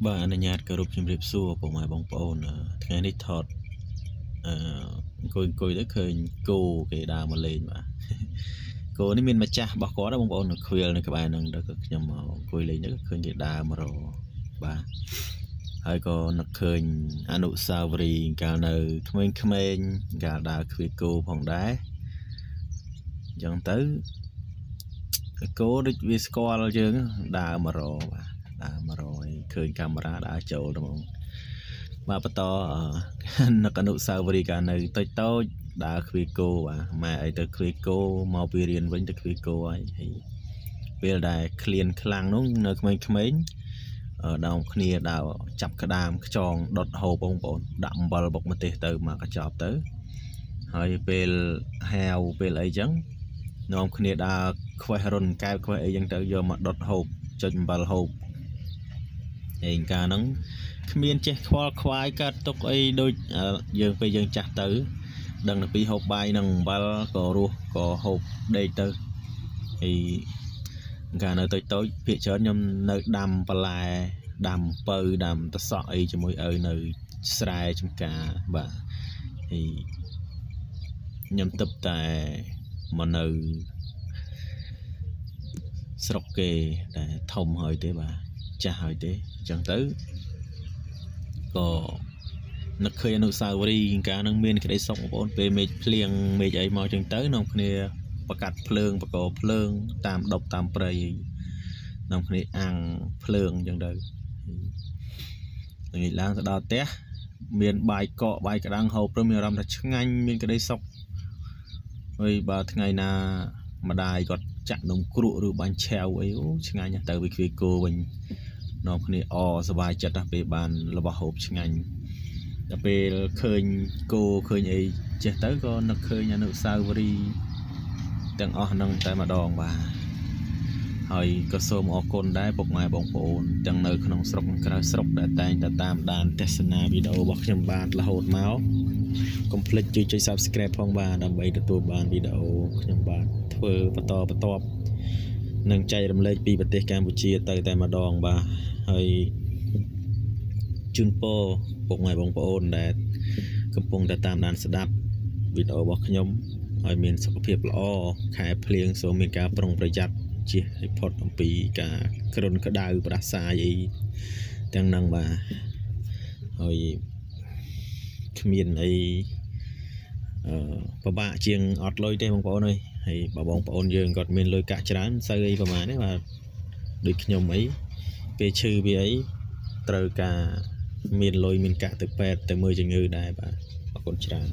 បាទអនុញ្ញាតគោរពជំរាបសួរពុកម៉ែបងប្អូនថ្ងៃនេះថតអង្គុយទៅឃើញគោគេដើរមកលេងបាទគោនេះមានម្ចាស់របស់គាត់បងប្អូននៅខ្វៀលនៅក្បែរហ្នឹងទៅក៏ខ្ញុំមកអង្គុយលេងទៅឃើញគេដើរមករបាទហើយក៏នឹកឃើញអនុស្សាវរីយ៍កាលនៅក្មេងៗកាលដើរឃ្វាគោផងដែរអញ្ចឹងទៅគោដូចវាស្គាល់យើងដើរមករបាទដើរមករហើយឃើញកាមេរ៉ាដើរចូលទៅហ្មងបាទបន្តនឹកអនុស្សាវរីយ៍កាលនៅតូចដើរឃ្វាគោបាទម៉ែអីទៅឃ្វាគោមកពីរៀនវិញទៅឃ្វាគោហើយពេលដែលឃ្លានខ្លាំងនោះនៅក្មេងៗដើមគ្នាដើរចាប់ក្តាមខ្យងដុតហូបបងប្អូនដាក់អំបិលបុកម្ទេសទៅមកកញ្ចប់ទៅហើយពេលហាវពេលអីចឹងនាំគ្នាដើរខ្វេះរុនកែវខ្វេះអីចឹងទៅយកមកដុតហូបចុចអំបិលហូបឯងកាលហ្នឹងគ្មានចេះខ្វល់ខ្វាយកើតទុកអីដូចយើងពេលយើងចាស់ទៅដឹងតែពីហូបបាយនឹងអំបិលក៏រស់ក៏ហូបដេកទៅហើយកាលនៅតូចភាគច្រើនខ្ញុំនៅដាំបន្លែដាំពៅដាំតសក់អីជាមួយឪនៅស្រែចំការបាទហើយខ្ញុំទឹកតែមកនៅស្រុកគេតែធំហើយទេបាទចាស់ហើយទេអញ្ចឹងទៅក៏នឹកឃើញអនុស្សាវរីយ៍កាលនឹងមានក្តីសុខបងប្អូនពេលមេឃភ្លៀងមេឃអីមកអញ្ចឹងទៅនាំគ្នាបកាត់ភ្លើងបកោភ្លើងតាមដប់តាមព្រៃនាំគ្នាអាំងភ្លើងអញ្ចឹងទៅថ្ងៃឡើងទៅដល់ផ្ទះមានបាយកកបាយក្តាំងហូបព្រមមានអារម្មណ៍ថាឆ្ងាញ់មានក្តីសុខហើយបើថ្ងៃណាម្ដាយគាត់ចាក់នំគ្រក់ឬបាញ់ឆាវអីអូឆ្ងាញ់ទៅវាខ្វាយគោវិញនាំគ្នាសប្បាយចិត្តដល់ពេលបានរបស់ហូបឆ្ងាញ់ដល់ពេលឃើញគោឃើញអីចេះទៅក៏នឹកឃើញអនុស្សាវរីយ៍ទាំងអស់ហ្នឹងតែម្ដងបាទហើយក៏សូមអរគុណដែរពុកម៉ែបងប្អូនទាំងនៅក្នុងស្រុកនិងក្រៅស្រុកដែលតែងតែតាមដានទស្សនាវីដេអូរបស់ខ្ញុំបានរហូតមកកុំភ្លេចជួយចុច Subscribe ផងបាទដើម្បីទទួលបានវីដេអូខ្ញុំបាទធ្វើបន្តបន្ទាប់និងចែករំលែកពីប្រទេសកម្ពុជាទៅតែម្ដងបាទហើយជូនពរពុកម៉ែបងប្អូនដែលកំពុងតែតាមដានស្ដាប់វីដេអូរបស់ខ្ញុំឲ្យមានសុខភាពល្អខែភ្លៀងសូមមានការប្រុងប្រយ័ត្នជៀសឲ្យផុតអំពីការគ្រុនក្តៅផ្ដាសាយអីទាំងហ្នឹងបាទហើយគ្មានអីពិបាកជាងអត់លុយទេបងប្អូនអើយហើយបងប្អូនយើងគាត់មានលុយកាក់ច្រើនសូវអីប្រហែលទេបាទដូចខ្ញុំអីពេលឈឺវាអីត្រូវការមានលុយមានកាក់ទៅពេទ្យទៅមើលជំងឺដែរបាទអរគុណច្រើន